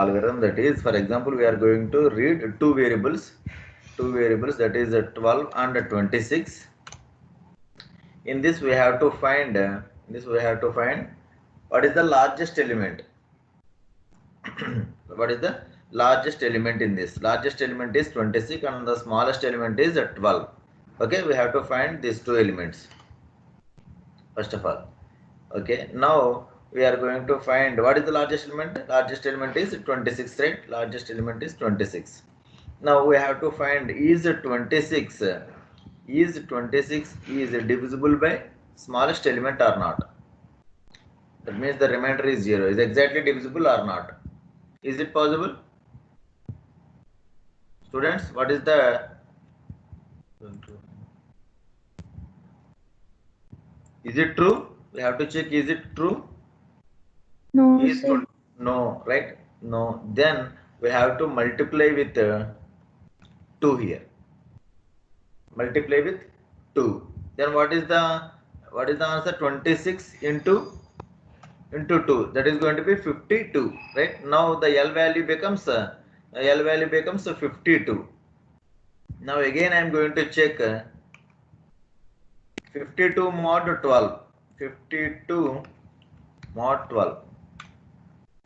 algorithm. That is, for example, we are going to read two variables that is 12 and 26. In this we have to find what is the largest element. What is the largest element in this? Largest element is 26 and the smallest element is 12. Okay, we have to find these two elements first of all. Okay, now we are going to find what is the largest element. Largest element is 26, right? Largest element is 26. Now we have to find is 26 divisible by smallest element or not. That means the remainder is 0. Is exactly divisible or not? Is it possible? Students, what is the... Is it true? We have to check, is it true? No, Is sir. no, right? No. Then we have to multiply with 2 here. Multiply with 2. Then what is the answer? 26 into 2. That is going to be 52. Right? Now the L value becomes 52. Now again I am going to check 52 mod 12. 52 mod 12.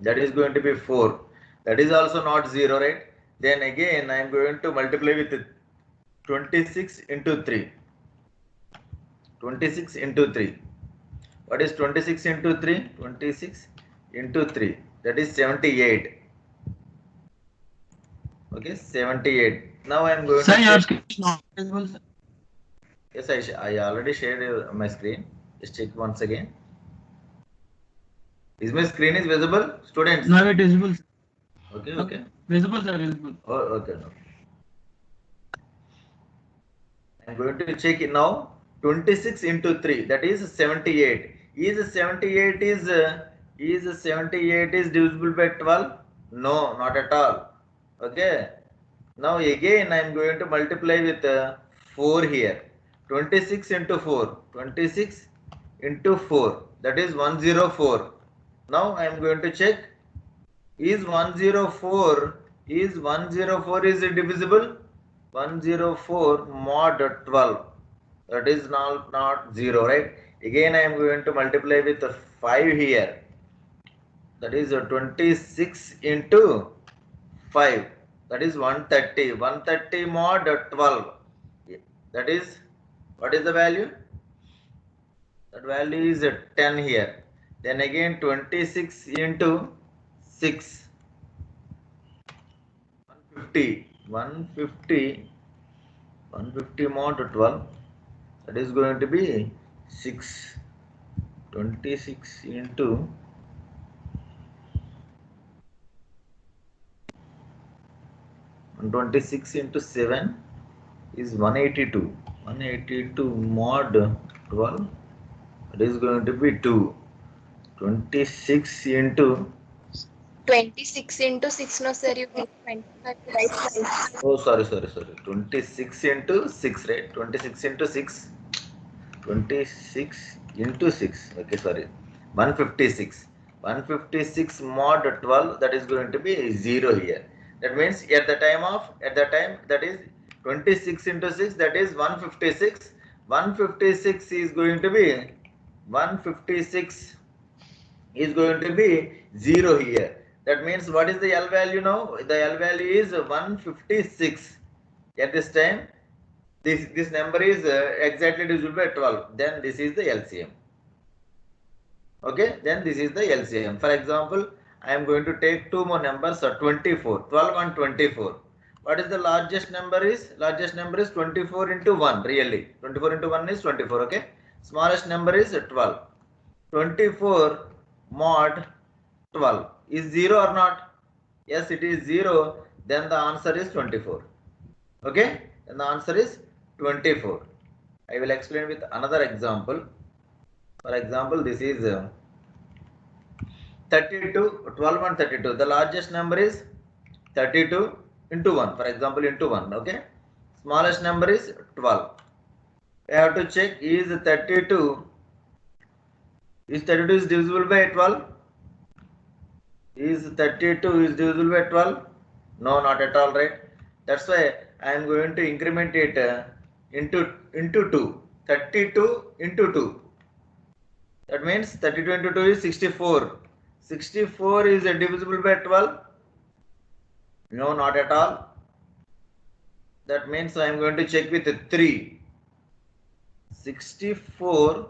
That is going to be 4. That is also not 0, right? Then again I am going to multiply with 26 into 3. 26 into 3. What is 26 into 3? 26 into 3. That is 78. Okay, 78. Now I am going Sir, to your check. screen is not visible, sir. Yes, I already shared my screen. Just check once again. Is my screen is visible, students? No, it is visible, sir. Okay. Visible, sir, visible. Oh, okay. No. I am going to check it now. 26 into 3, that is 78. Is 78 is divisible by 12? No, not at all. Okay. Now again I am going to multiply with 4 here. 26 into 4. 26 into 4. That is 104. Now I am going to check. Is 104 is divisible? 104 mod 12. That is not 0, right? Again I am going to multiply with 5 here. That is 26 into 5. That is 130. 130 mod 12. That is, what is the value? That value is 10 here. Then again 26 into 6. 150 mod 12. That is going to be 6. 26 into 26 into 7 is 182. 182 mod 12. That is going to be 2. 26 into 26 into 6, no, sir. You get 25, right? oh, sorry. 26 into 6, right? 26 into 6. 26 into 6. Okay, sorry. 156. 156 mod 12. That is going to be 0 here. That means at the time that is 26 into 6. That is 156. 156 is going to be 156 is going to be 0 here. That means what is the L value now? The L value is 156. At this time, this number is exactly divisible by 12. Then this is the LCM. Okay, then this is the LCM. For example, I am going to take two more numbers, 24, 12 and 24. What is the largest number is? Largest number is 24 into 1, really. 24 into 1 is 24, okay. Smallest number is 12. 24 mod 12 is 0 or not? Yes, it is 0. Then the answer is 24. Okay, and the answer is 24. I will explain with another example. For example, this is 32, 12 and 32. The largest number is 32 into 1. For example, into 1. Okay. Smallest number is 12. I have to check, is 32 is divisible by 12? Is 32 is divisible by 12? No, not at all, right? That's why I am going to increment it into 2. 32 into 2. That means 32 into 2 is 64. 64 is divisible by 12? No, not at all. That means I am going to check with 3. 64,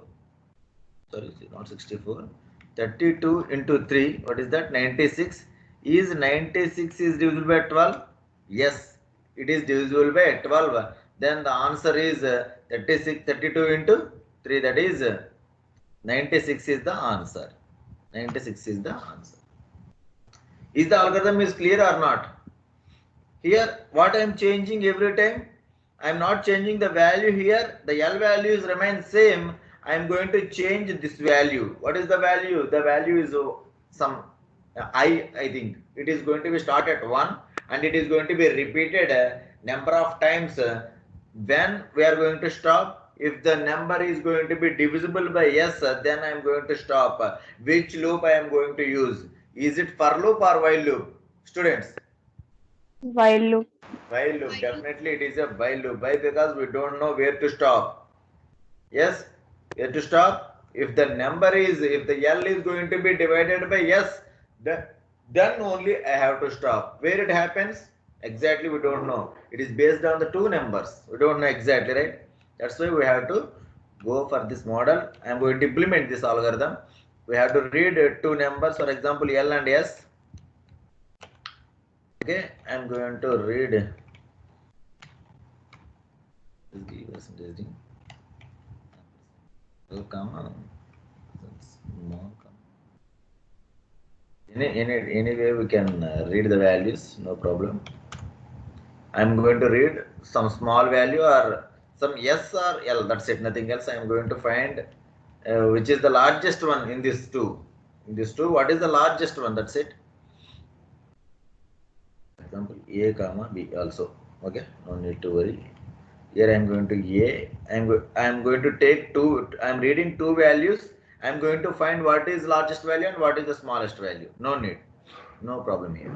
sorry, not 64. 32 into 3, what is that? 96. Is 96 is divisible by 12? Yes, it is divisible by 12. Then the answer is 32 into 3, that is 96 is the answer. 96 is the answer. Is the algorithm is clear or not? Here, what I am changing every time? I am not changing the value here. The L values remain same. I am going to change this value. What is the value? The value is some I think it is going to be start at 1 and it is going to be repeated number of times. When we are going to stop? If the number is going to be divisible by S, then I am going to stop. Which loop I am going to use? Is it for loop or while loop? Students? While loop. While loop, definitely it is a while loop. Why? Because we don't know where to stop. Yes, where to stop? If the number is, if the L is going to be divided by S, then only I have to stop. Where it happens? Exactly we don't know. It is based on the two numbers. We don't know exactly, right? That's why we have to go for this model. I am going to implement this algorithm. We have to read two numbers, for example, L and S. Okay, I am going to read this percentage d comma small comma. Anyway we can read the values, no problem. I am going to read some small value or some S or L, that's it, nothing else. I am going to find which is the largest one in these two. In these two, what is the largest one? That's it. Example A comma B also. Okay, no need to worry. Here I am going to A. I am going to take two. I am reading two values. I am going to find what is largest value and what is the smallest value. No need, no problem here.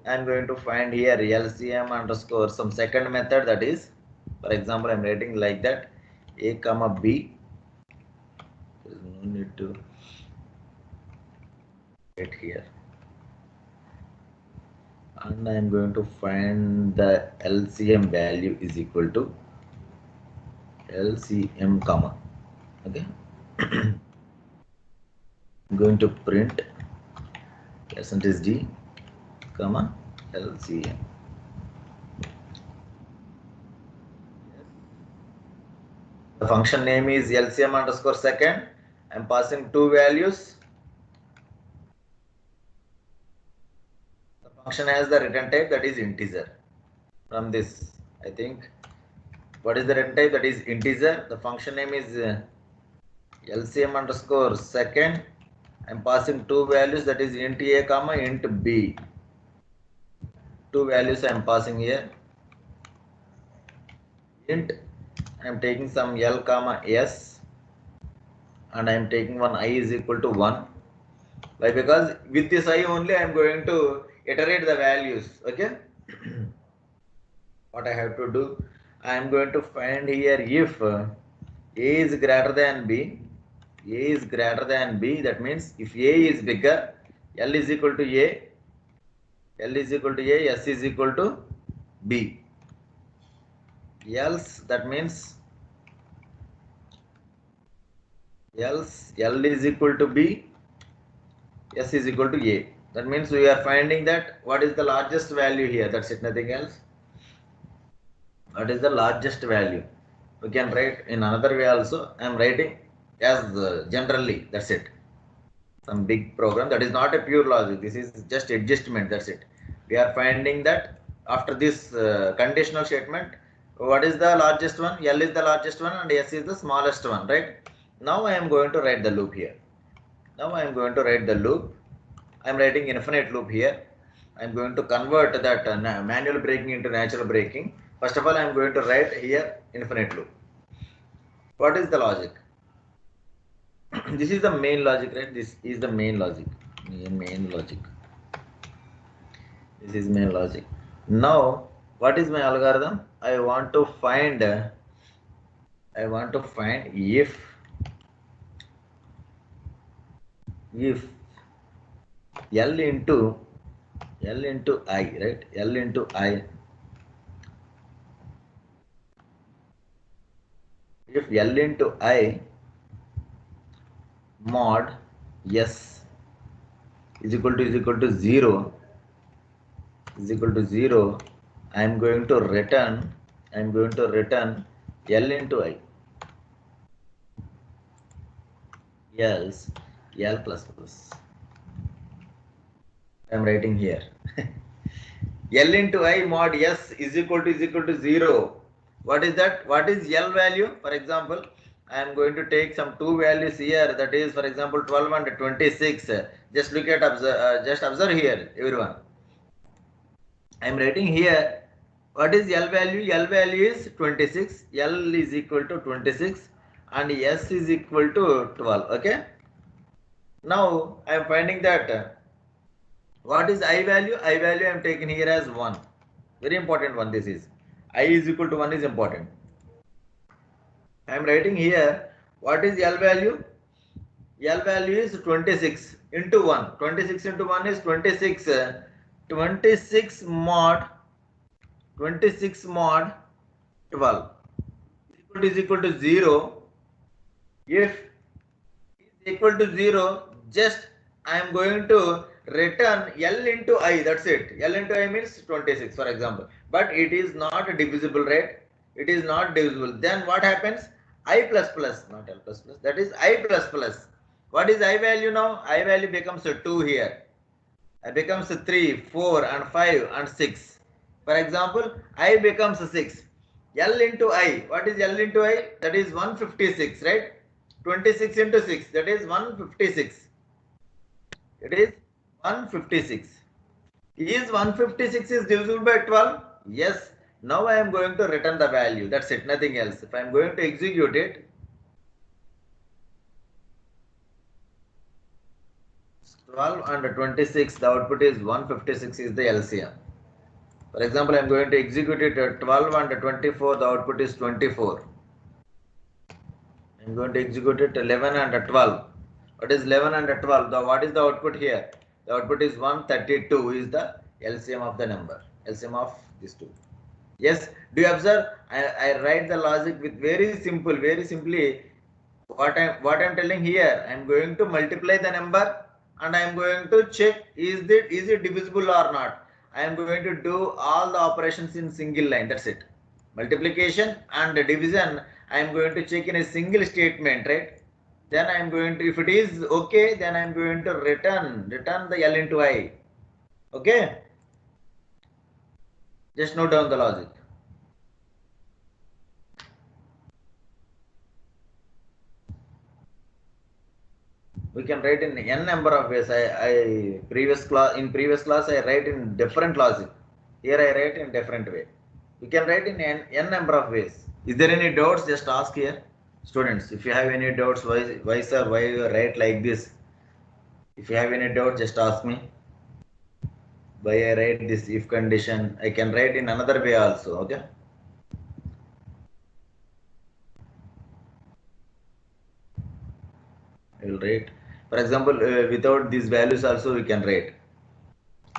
I am going to find here LCM underscore some second method, that is, for example, I am writing like that A comma B. There is no need to write here. And I am going to find the LCM value is equal to LCM comma. Okay. I'm going to print percentage d comma LCM. The function name is LCM underscore second. I'm passing two values. The function has the return type, that is integer. From this, I think, what is the return type? That is integer. The function name is LCM underscore second. I'm passing two values, that is int a comma int b. Two values I am passing here. Int, I am taking some L comma S, and I am taking one I is equal to 1. Why? Because with this I only I am going to iterate the values. Okay. What I have to do? I am going to find here if A is greater than B. A is greater than B. That means if A is bigger, L is equal to A. L is equal to A. S is equal to B. Else, that means else L is equal to B, S is equal to A. That means we are finding that what is the largest value here. That's it, nothing else. What is the largest value? We can write in another way also. I am writing as generally. That's it. Some big program, that is not a pure logic. This is just adjustment. That's it. We are finding that after this conditional statement, what is the largest one? L is the largest one and S is the smallest one, right? Now I am going to write the loop here. Now I am going to write the loop. I am writing infinite loop here. I am going to convert that manual braking into natural braking. First of all, I am going to write here infinite loop. What is the logic? This is the main logic, right? This is the main logic. Main logic. This is my logic. Now, what is my algorithm? I want to find if L into I, right? L into I. If L into I mod S is equal to 0, I am going to return L into I. Else L plus plus. I am writing here. L into I mod S is equal to 0. What is that? What is L value? For example, I am going to take some two values here. That is, for example, 12 and 26. Just look at just observe here, everyone. I am writing here. What is L value? L value is 26. L is equal to 26, and S is equal to 12. Okay. Now I am finding that. What is I value? I value I am taking here as 1. Very important one this is. I is equal to 1 is important. I am writing here. What is L value? L value is 26 into 1. 26 into 1 is 26. 26 mod 12 is equal to 0. If is equal to 0, just I am going to return L into I. That's it. L into I means 26, for example. But it is not divisible, right? It is not divisible. Then what happens? I plus plus, not L plus plus. That is I plus plus. What is I value now? I value becomes a 2 here. I becomes a 3, 4, and 5, and 6. For example, I becomes a 6. L into I. What is L into I? That is 156, right? 26 into 6. That is 156. It is 156. Is 156 is divisible by 12? Yes. Now I am going to return the value. That's it. Nothing else. If I am going to execute it, 12 and 26, the output is 156 is the LCM. For example, I am going to execute it at 12 and 24, the output is 24. I am going to execute it 11 and 12. What is 11 and 12? What is the output here? The output is 132 is the LCM of the number. LCM of these two. Yes, do you observe? I write the logic with very simply what I'm telling here. I am going to multiply the number and I am going to check is it divisible or not. I am going to do all the operations in single line. That's it. Multiplication and division I am going to check in a single statement, right? Then I am going to, if it is okay, then I am going to return the L into I. Okay? Just note down the logic. We can write in n number of ways. In previous class I write in different logic. Here I write in different way. We can write in n number of ways. Is there any doubts? Just ask here, students. If you have any doubts, why sir, why you write like this? If you have any doubt, just ask me. Why I write this if condition? I can write in another way also. Okay. I will write. For example, without these values also we can write.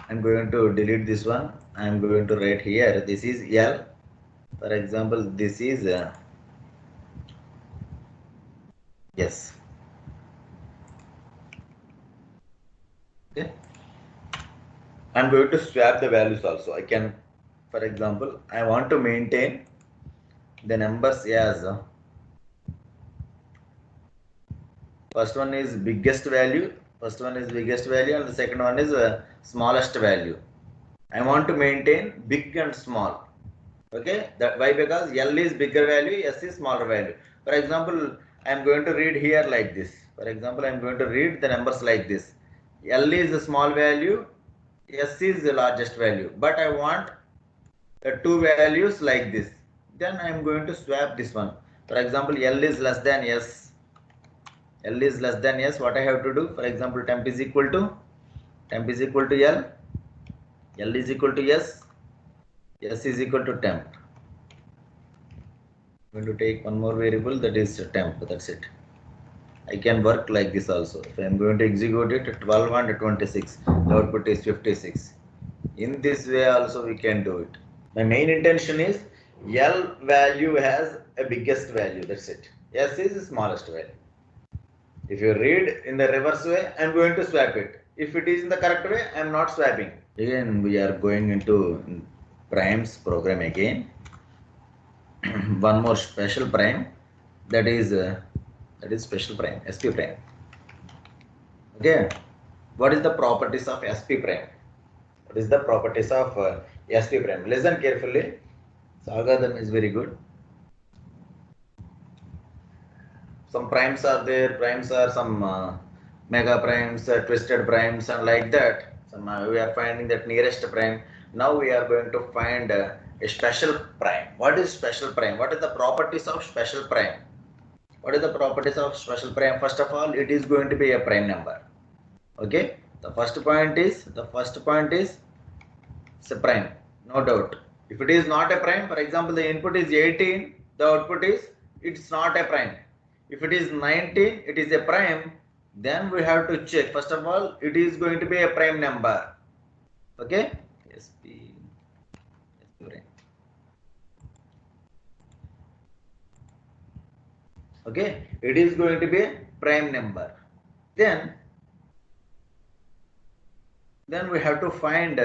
I'm going to delete this one. I'm going to write here. This is L. For example, this is yes. Okay. I'm going to swap the values also. I can, for example, I want to maintain the numbers as first one is biggest value. First one is biggest value, and the second one is smallest value. I want to maintain big and small. Okay, that why? Because L is bigger value, S is smaller value. For example, I am going to read here like this. For example, I am going to read the numbers like this. L is a small value, S is the largest value. But I want the two values like this. Then I am going to swap this one. For example, L is less than S. L is less than S. What I have to do? For example, temp is equal to L. L is equal to S. S is equal to temp. I'm going to take one more variable, that is temp. That's it. I can work like this also. If I am going to execute it, 12 and 26, the output is 56. In this way also we can do it. My main intention is L value has a biggest value. That's it. S is the smallest value. If you read in the reverse way, I am going to swap it. If it is in the correct way, I am not swapping. Again, we are going into primes program again. One more special prime, that is special prime, SP prime. Okay, what is the properties of SP prime? What is the properties of SP prime? Listen carefully. This algorithm is very good. Some primes are there. Primes are some mega primes, twisted primes, and like that. Some we are finding that nearest prime. Now we are going to find a special prime. What is special prime? What is the properties of special prime? What is the properties of special prime? First of all, it is going to be a prime number. Okay. The first point is it's a prime, no doubt. If it is not a prime, for example, the input is 18, the output is, it's not a prime. If it is 19, it is a prime. Then we have to check. First of all, it is going to be a prime number. Okay. SP prime. Okay, it is going to be a prime number. Then we have to find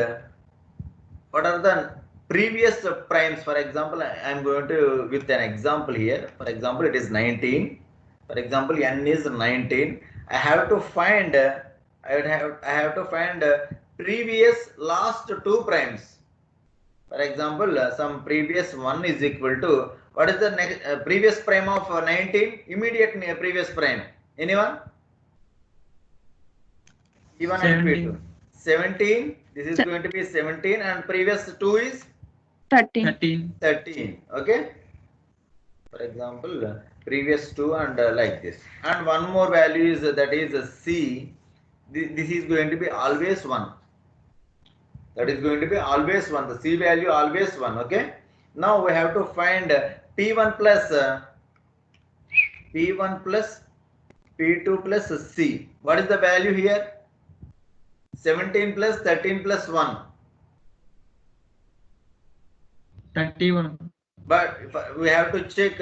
what are the previous primes. For example, I am going to with an example here. For example, it is 19. For example, n is 19. I have to find previous last two primes. For example, some previous 1 is equal to, what is the next previous prime of 19? Immediate previous prime. Anyone? P1 and P2. 17. This is going to be 17, and previous 2 is 13. 13. Okay. For example, previous 2 and like this. And one more value is that is C. This is going to be always 1. That is going to be always 1. The C value always 1. Okay. Now we have to find P1 plus P2 plus C. What is the value here? 17 plus 13 plus 1. 31. But if we have to check,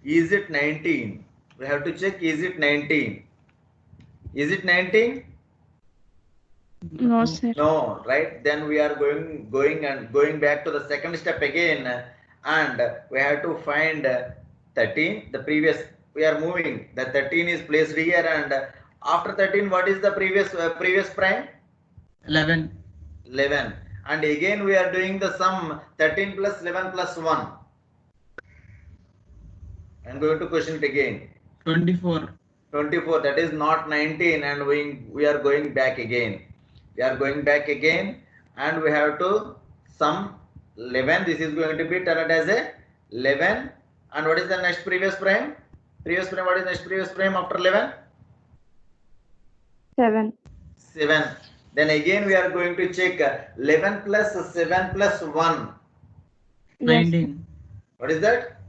is it 19? We have to check, is it 19? Is it 19? No, sir. No, right? Then we are going back to the second step again, and we have to find 13. The previous, we are moving. The 13 is placed here, and after 13, what is the previous prime? 11. 11. And again we are doing the sum 13 plus 11 plus 1. I am going to question it again. 24. 24, that is not 19, and we are going back again. We are going back again, and we have to sum 11. This is going to be turned as a 11. And what is the next previous prime? Previous prime, what is next previous prime after 11? 7. 7. Then again we are going to check 11 plus 7 plus 1. 19. What is that?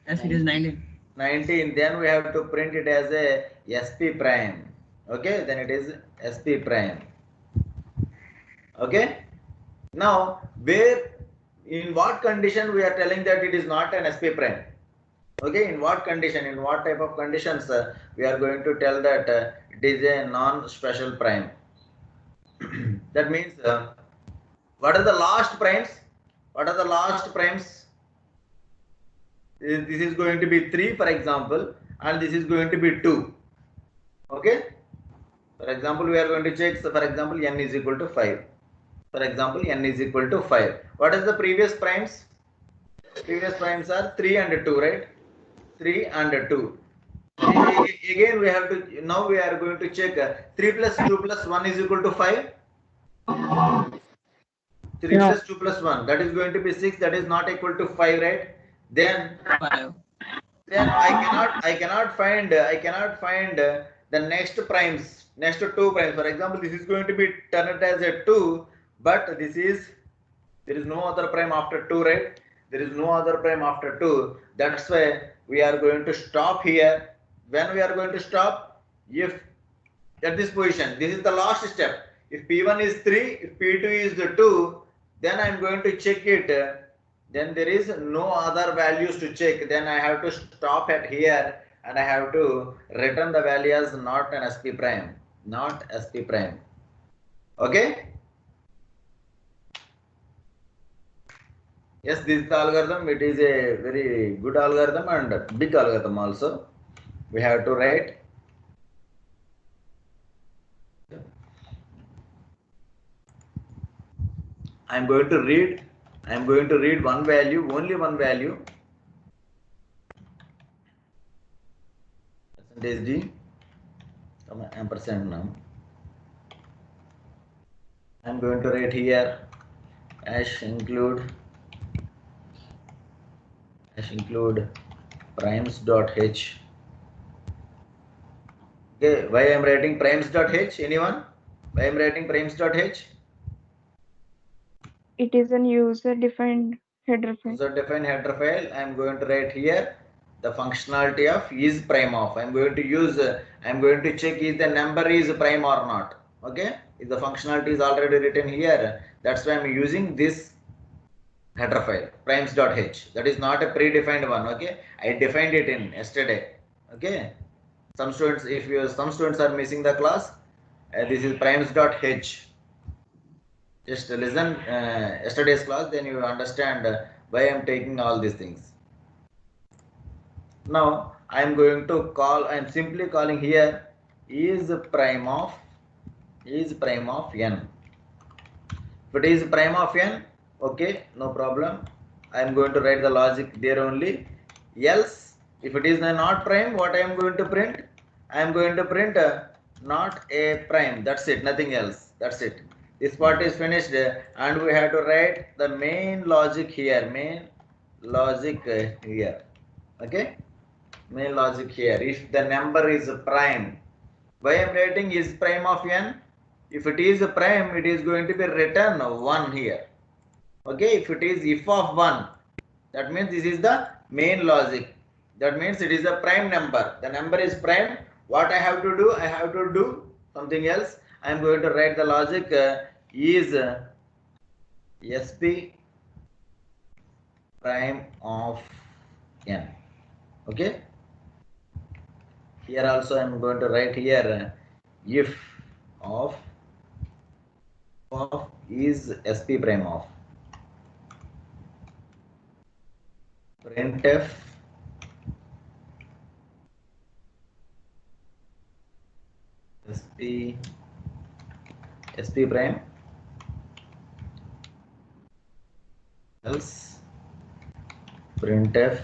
Yes, it is 19. 19. Then we have to print it as a SP prime. Okay, then it is SP prime. Okay. Now, in what condition we are telling that it is not an SP prime? Okay, in what condition, in what type of conditions we are going to tell that it is a non-special prime? That means, what are the last primes? What are the last primes? This is going to be 3, for example, and this is going to be 2. Okay. For example, we are going to check, so for example, n is equal to 5. For example, n is equal to 5. What is the previous primes? Previous primes are 3 and 2, right? 3 and 2. Again, we have to, now we are going to check 3 plus 2 plus 1 is equal to 5. 3 No. plus 2 plus 1, that is going to be 6. That is not equal to 5, right? Then 5. I cannot find the next primes, next 2 primes. For example, this is going to be turned as a 2. but this is, there is no other prime after 2, right? There is no other prime after 2. That's why we are going to stop here. When we are going to stop? If at this position, this is the last step. If P1 is 3, if P2 is 2, then I am going to check it. Then there is no other values to check. Then I have to stop at here and I have to return the value as not an SP prime. Not SP prime. Okay? Yes, this is the algorithm. It is a very good algorithm and big algorithm also. We have to write. I am going to read one value, only one value. Percentage D, ampersand now. I am going to write here hash include primes.h. Okay, why I am writing primes.h? Anyone? Why I am writing primes.h? It is a user-defined header file. User-defined header file. I am going to write here the functionality of is prime of. I am going to use. I am going to check if the number is prime or not. Okay, if the functionality is already written here, that's why I am using this header file primes.h. That is not a predefined one. Okay, I defined it in yesterday. Okay, some students, some students are missing the class, this is primes.h. Just listen yesterday's class, then you understand why I am taking all these things. Now I am going to call, I am simply calling here is prime of n. If it is prime of n, okay, no problem. I am going to write the logic there only. Else, if it is not prime, what I am going to print? I am going to print not a prime. That's it, nothing else. That's it. This part is finished, and we have to write the main logic here. Okay, main logic here. If the number is prime, why I am writing is prime of n? If it is a prime, it is going to be written 1 here. Okay, if it is if of 1, that means this is the main logic. That means it is a prime number. The number is prime. What I have to do? I have to do something else. I am going to write the logic is SP prime of n. Okay. Here also I am going to write here if of is SP prime of. Printf SP prime else printf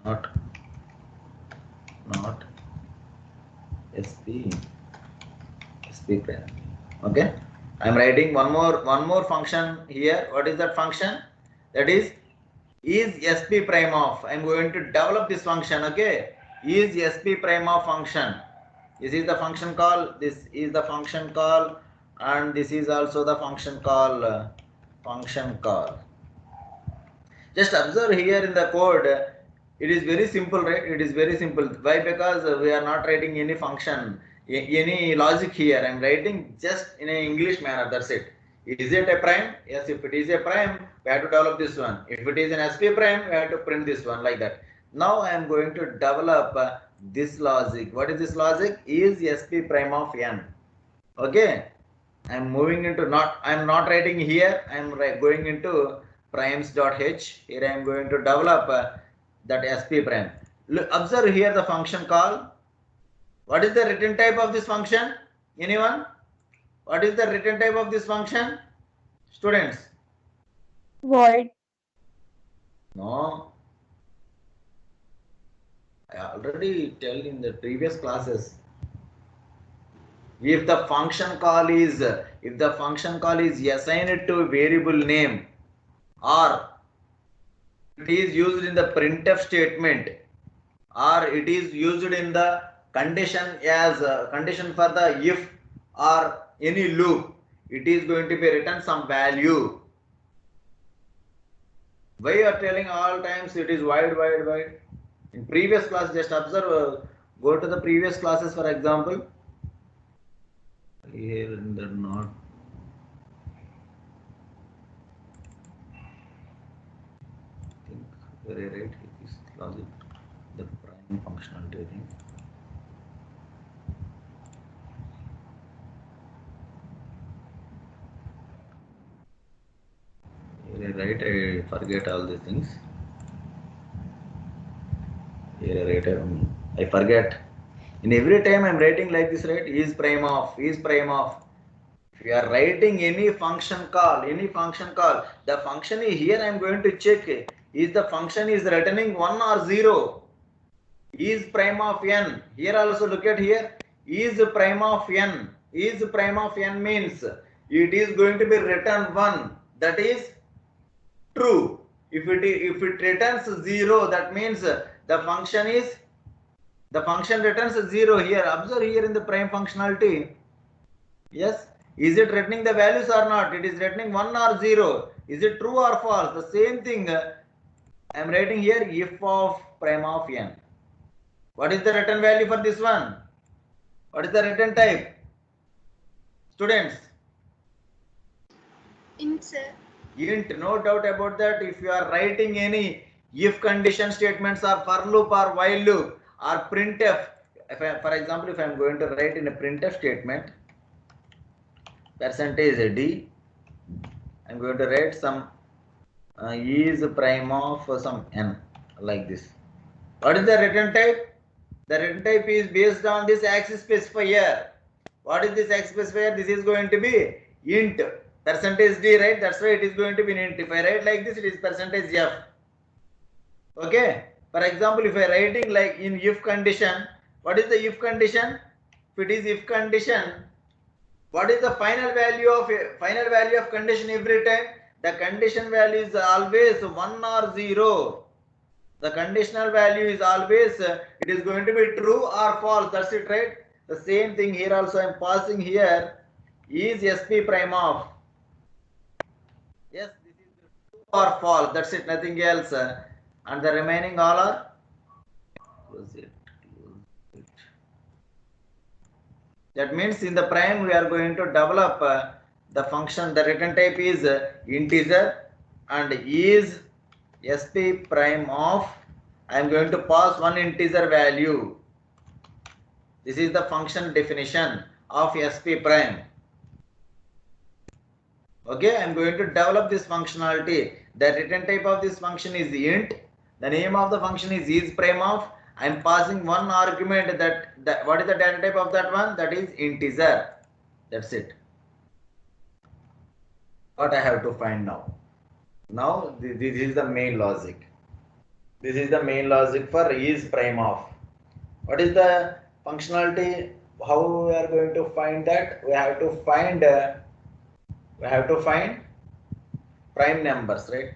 not SP prime. Okay, I am writing one more function here. What is that function? That is SP prime of. I am going to develop this function. Okay, is SP prime of function. This is the function call. This is the function call, and this is also the function call. Just observe here in the code. It is very simple, right? It is very simple. Why? Because we are not writing any function, any logic here. I am writing just in an English manner. That's it. Is it a prime? Yes, if it is a prime, we have to develop this one. If it is an SP prime, we have to print this one, like that. Now I am going to develop this logic. What is this logic? Is SP prime of n. Okay. I am moving into I am not writing here. I am going into primes.h. Here I am going to develop that SP prime. Look, observe here the function call. What is the return type of this function? Anyone? What is the return type of this function? Students? Void. No. I already tell in the previous classes. If the function call is assigned to variable name, or it is used in the printf statement, or it is used in the condition as condition for the if or any loop. it is going to be written some value. Why you are telling all times it is wide? In previous class, just observe, go to the previous classes, for example. Here in the not. I think very right. It is logic, the prime functionality, I think. Here right, I forget all these things. Here right, I forget. In every time I'm writing like this, right? Is prime of. If you are writing any function call, the function is here. I'm going to check is the function is returning 1 or 0. Is prime of n. Here also look at here. Is prime of n. Is prime of n means it is going to be return 1. That is true. If it returns 0, that means the function returns 0 here. Observe here in the prime functionality. Yes. Is it returning the values or not? It is returning 1 or 0. Is it true or false? The same thing I am writing here, if of prime of n. What is the return value for this one? What is the return type? Students? Int, sir. Int, no doubt about that. If you are writing any if condition statements or for loop or while loop or printf, for example, if I am going to write in a printf statement, percentage d, I am going to write some is prime of some n like this. What is the return type? The return type is based on this access specifier. What is this access specifier? This is going to be int percentage d, right? That's why it is going to be an int. If I write like this, it is percentage f. Okay. For example, if I writing like in if condition, what is the if condition? If it is if condition, what is the final value of condition every time? The condition value is always 1 or 0. The conditional value is always it is going to be true or false. That's it, right? The same thing here also I am passing here is sp prime of. Yes, this is true or false. That's it, nothing else. And the remaining all are close it. That means in the prime we are going to develop the function, the return type is integer and is sp prime of, I am going to pass one integer value. This is the function definition of sp prime. Okay, I am going to develop this functionality. The return type of this function is int. The name of the function is prime of. I am passing one argument that what is the data type of that one? That is integer. That's it. What I have to find now. Now this is the main logic. This is the main logic for is prime of. What is the functionality? How we are going to find that? We have to find prime numbers, right?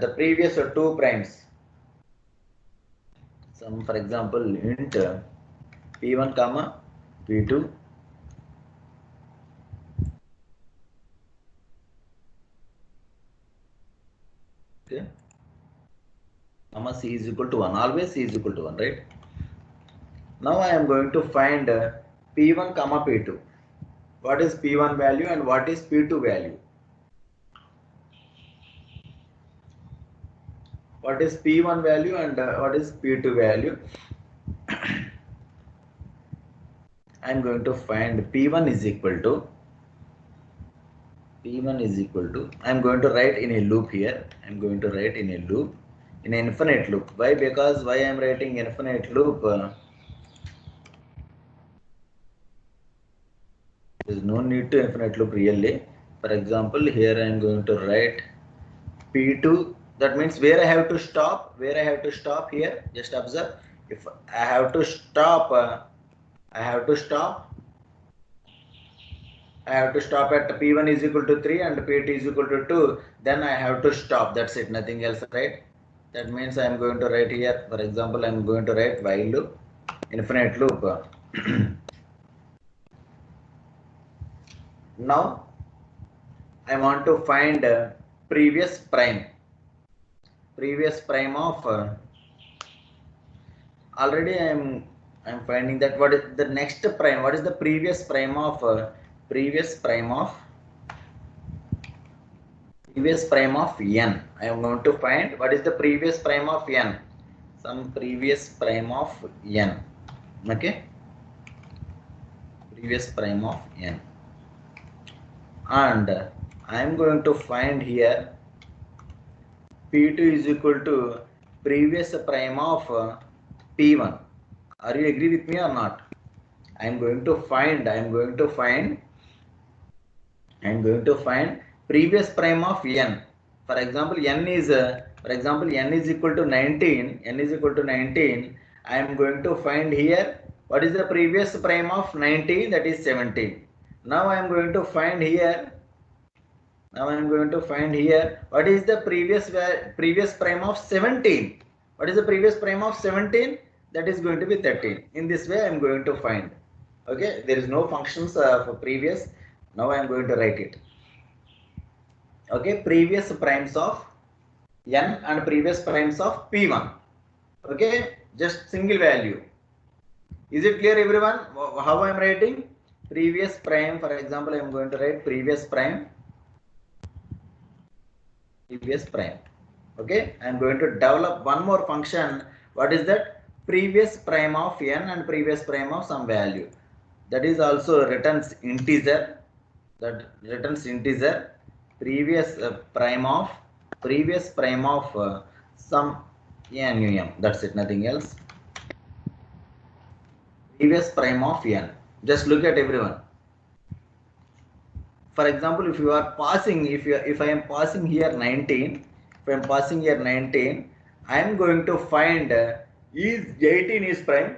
The previous two primes. Some, for example, int p1 comma p2 okay, comma c is equal to 1. Always c is equal to 1, right? Now I am going to find p1 comma p2. What is p1 value and what is p2 value? What is p1 value and what is p2 value? I am going to find p1 is equal to I am going to write in a loop here. I am going to write in a loop, in an infinite loop. Why? Because why I am writing infinite loop? There is no need to infinite loop really. For example, here I am going to write p2. That means where I have to stop. Here. Just observe. If I have to stop, I have to stop at p1 is equal to 3 and p2 is equal to 2. Then I have to stop. That's it. Nothing else, right? That means I am going to write here. For example, I am going to write while loop, infinite loop. Now I want to find previous prime of already I'm finding that. What is the next prime? What is the previous prime of n? I am going to find what is the previous prime of n. Some previous prime of n. Okay, previous prime of n, and I am going to find here P2 is equal to previous prime of P1. Are you agree with me or not? I am going to find previous prime of n. For example, n is equal to 19. N is equal to 19. I am going to find here what is the previous prime of 19, that is 17. Now I am going to find here what is the previous prime of 17. What is the previous prime of 17? That is going to be 13. In this way I am going to find. Okay, there is no functions for previous. Now I am going to write it. Okay, previous primes of n and previous primes of P1. Okay, just single value. Is it clear, everyone? How I am writing? Previous prime, for example, I am going to write previous prime. Okay, I am going to develop one more function. What is that? Previous prime of n and previous prime of some value. That is also returns integer. Previous prime of some num. That's it, nothing else. Previous prime of n. Just look at everyone. For example, if you are passing, if I am passing here 19, I am going to find is 18 is prime?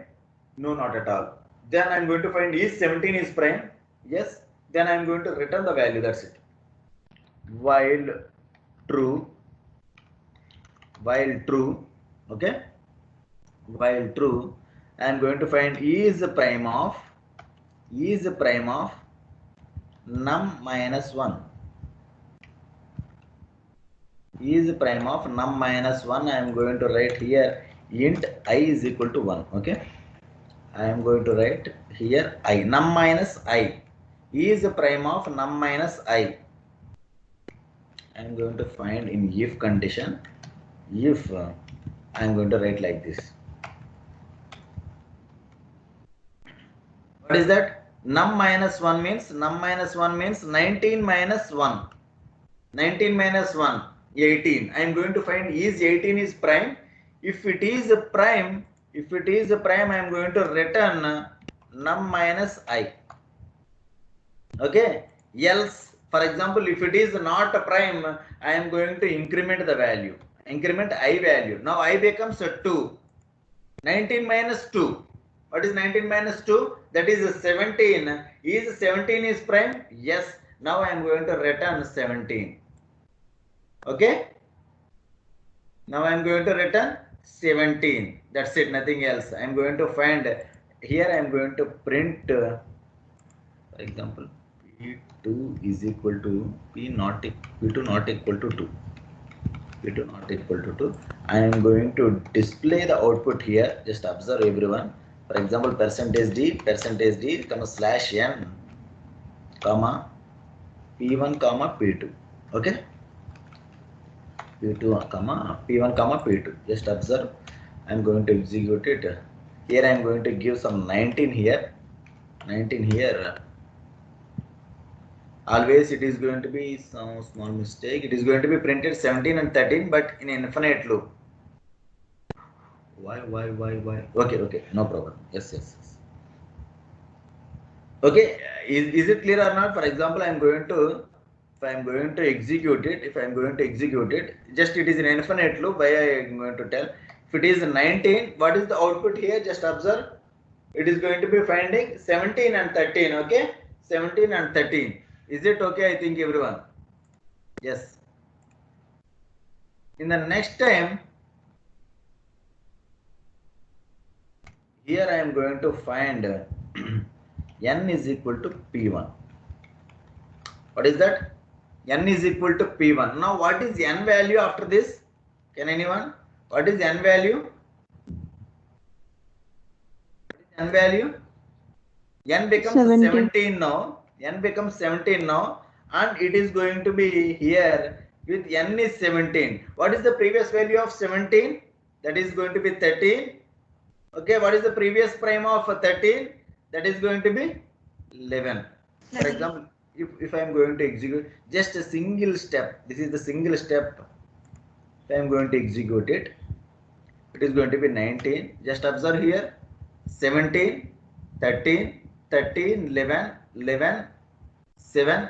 No, not at all. Then I am going to find is 17 is prime? Yes. Then I am going to return the value. That's it. While true, okay. While true, I am going to find is prime of num minus 1. Is prime of num minus 1. I am going to write here int I is equal to 1. Okay, I am going to write here I, num minus I is prime of num minus I. I am going to find in if condition, if I am going to write like this. What is that? Num minus 1 means 19 minus 1. 19 minus 1, 18. I am going to find is 18 is prime. If it is prime, I am going to return num minus I. Okay. Else, for example, if it is not a prime, I am going to increment the value. Increment I value. Now I becomes a 2. 19 minus 2. What is 19 minus 2? That is 17. Is 17 is prime? Yes. Now I am going to return 17. Okay. Now I am going to return 17. That's it, nothing else. I am going to find here. I am going to print, for example, P2 is equal to P2 not equal to 2. P2 not equal to 2. I am going to display the output here. Just observe, everyone. For example, percentage D, comma slash n, comma P1, comma P2. Okay. P2, comma P1, comma P2. Just observe. I am going to execute it. Here I am going to give some 19 here. 19 here. Always it is going to be some small mistake. It is going to be printed 17 and 13, but in infinite loop. Why? Okay, no problem. Yes. Okay, is it clear or not? For example, if I am going to execute it, just it is in infinite loop. Why I am going to tell? If it is 19, what is the output here? Just observe. It is going to be finding 17 and 13. Okay, 17 and 13. Is it okay? I think everyone. Yes. In the next time, here I am going to find n is equal to P1. What is that? n is equal to p1. Now what is n value after this? Can anyone? What is n value? N value? N becomes 17 now. N becomes 17 now, and it is going to be here with n is 17. What is the previous value of 17? That is going to be 13. Okay, what is the previous prime of 13? That is going to be 11. For example, if I am going to execute just a single step, this is the single step. If I am going to execute it, it is going to be 19. Just observe here, 17, 13, 13, 11, 11, 7,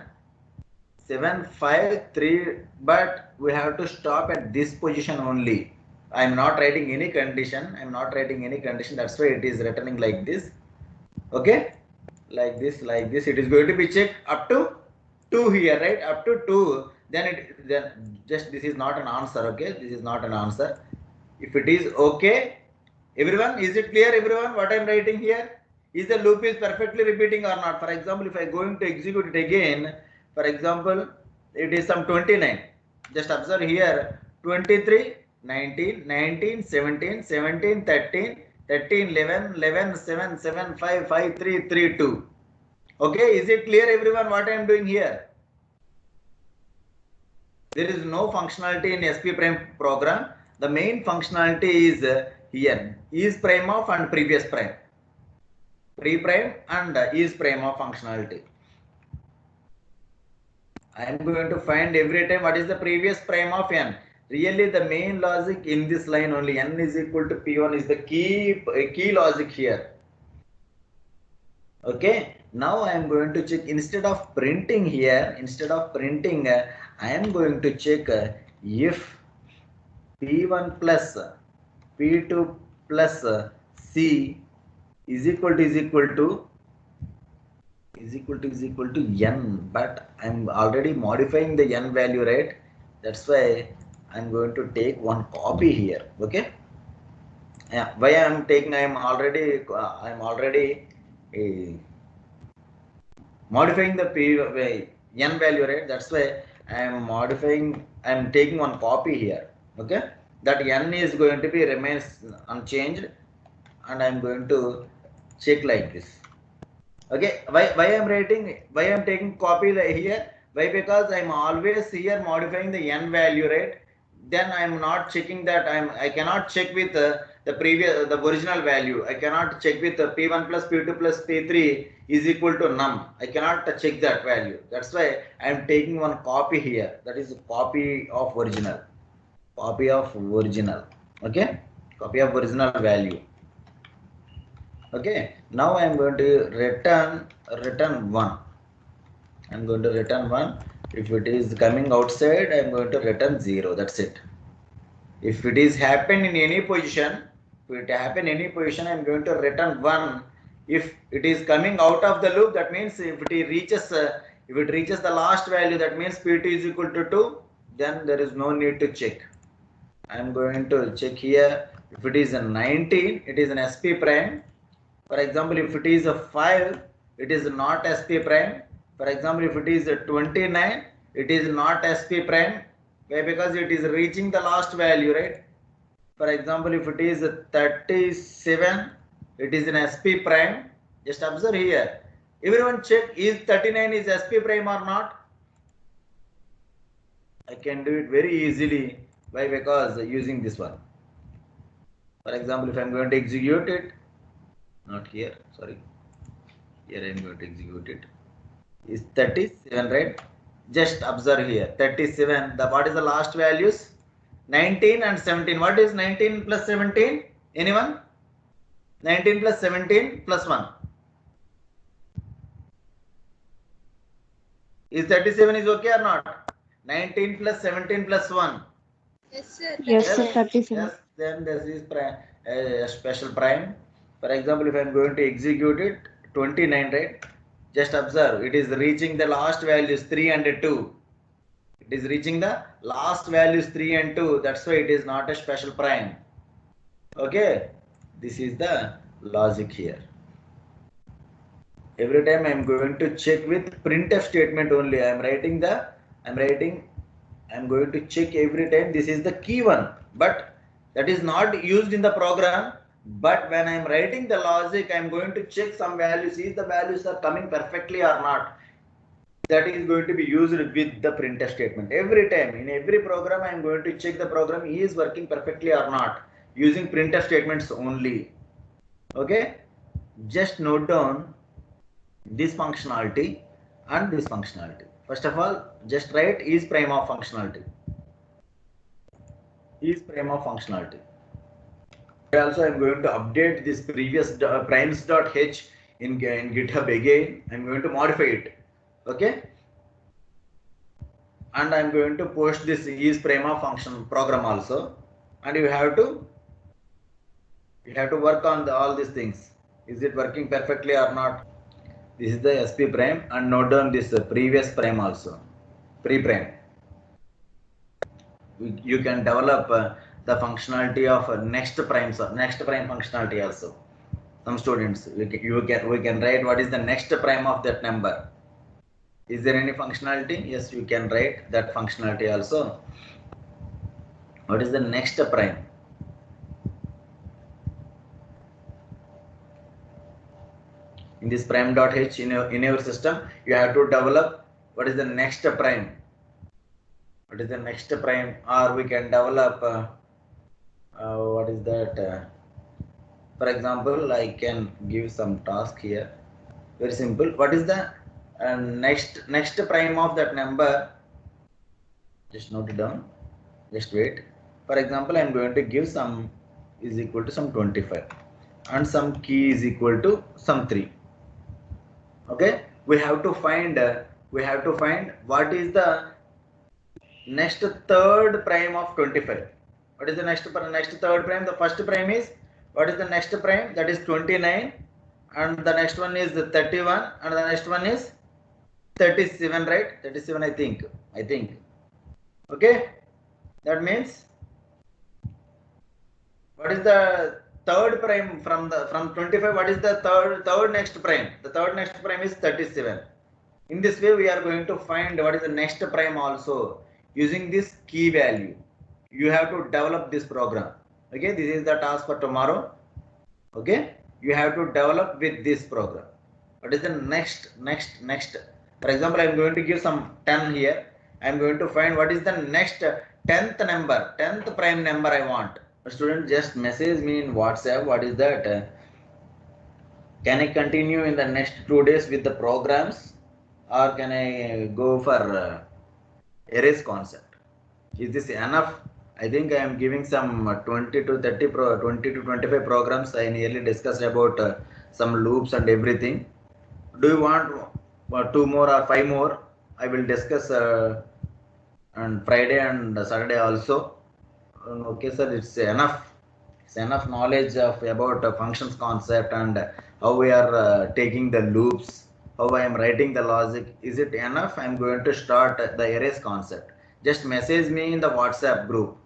7, 5, 3, but we have to stop at this position only. I am not writing any condition. I am not writing any condition. That's why it is returning like this. Okay, like this, like this. It is going to be checked up to 2 here, right? Up to 2. Then just this is not an answer. Okay, this is not an answer. If it is okay, everyone, is it clear? Everyone, what I am writing here? Is the loop is perfectly repeating or not? For example, if I am going to execute it again, for example, it is some 29. Just observe here, 23, 19, 19, 17, 17, 13, 13, 11, 11, 7, 7, 5, 5, 3, 3, 2. Okay, is it clear everyone what I am doing here? There is no functionality in SP prime program. The main functionality is here, is prime of and previous prime. Pre-prime and is prime of functionality. I am going to find every time what is the previous prime of n. Really the main logic in this line only, n is equal to p1 is the key logic here. Okay, now I am going to check, instead of printing here, I am going to check if p1 plus p2 plus c is equal to n, but I'm already modifying the n value, right? That's why I'm going to take one copy here. Okay, yeah, why I'm taking, I'm already modifying the n value, right? That's why I'm taking one copy here. Okay, that n is going to be remains unchanged, and I'm going to check like this. Okay, why I'm taking copy here? Why? Because I'm always here modifying the n value, right? Then I'm not checking that, I cannot check with the original value. I cannot check with p1 plus p2 plus p3 is equal to num. I cannot check that value. That's why I'm taking one copy here. That is a copy of original. Okay, copy of original value. Okay, now I am going to return 1. I'm going to return 1. If it is coming outside, I'm going to return 0. That's it. If it is happen in any position, I'm going to return 1. If it is coming out of the loop, that means if it reaches the last value, that means p2 is equal to 2, then there is no need to check. I'm going to check here. If it is a 19, it is an SP prime. For example, if it is a 5, it is not SP prime. For example, if it is a 29, it is not SP prime. Why? Because it is reaching the last value, right? For example, if it is a 37, it is an SP prime. Just observe here. Everyone check, is 39 is SP prime or not? I can do it very easily. Why? Because using this one. For example, if I am going to execute it, not here, sorry, here I am going to execute it, is 37, right? Just observe here, 37, what is the last values? 19 and 17. What is 19 plus 17? Anyone? 19 plus 17 plus 1. Is 37 is okay or not? 19 plus 17 plus 1. Yes, sir. Yes, sir, 37. Yes, then this is special prime. For example, if I am going to execute it, 29, right? Just observe, it is reaching the last values 3 and 2. It is reaching the last values 3 and 2. That's why it is not a special prime. Okay, this is the logic here. Every time I am going to check with printf statement only. I am writing the I'm writing, I'm going to check every time. This is the key one, but that is not used in the program. But when I'm writing the logic, I'm going to check some values. Is the values are coming perfectly or not? That is going to be used with the printf statement. Every time in every program, I'm going to check the program is working perfectly or not using printf statements only. Okay, just note down this functionality and this functionality. First of all, just write is prime of functionality. Is prime of functionality. Also, I'm going to update this previous primes.h in GitHub again. I'm going to modify it. Okay. And I'm going to post this is prime of function program also. And you have to work on all these things. Is it working perfectly or not? This is the SP prime, and note down this previous prime also, pre-prime. You can develop the functionality of next prime functionality also. Some students, we can write what is the next prime of that number. Is there any functionality? Yes, you can write that functionality also. What is the next prime? In this prime.h in your system, you have to develop what is the next prime. What is the next prime? Or we can develop what is that? For example, I can give some task here. Very simple. What is the next prime of that number? Just note it down. Just wait. For example, I am going to give some is equal to some 25, and some key is equal to some 3. Okay, we have to find what is the next third prime of 25. What is the next third prime? The first prime is, what is the next prime? That is 29, and the next one is 31, and the next one is 37, right? 37, I think. Okay, that means what is the third prime from 25? What is the third next prime? The third next prime is 37. In this way, we are going to find what is the next prime also using this key value. You have to develop this program. Okay, this is the task for tomorrow. Okay, you have to develop with this program. What is the next? For example, I am going to give some 10 here. I am going to find what is the next 10th prime number I want. A student, just message me in WhatsApp. What is that? Can I continue in the next 2 days with the programs, or can I go for arrays concept? Is this enough? I think I am giving some 20 to 25 programs. I nearly discussed about some loops and everything. Do you want 2 more or 5 more? I will discuss on Friday and Saturday also. Okay, sir, it's enough. It's enough knowledge about functions concept and how we are taking the loops, how I am writing the logic. Is it enough? I am going to start the arrays concept. Just message me in the WhatsApp group.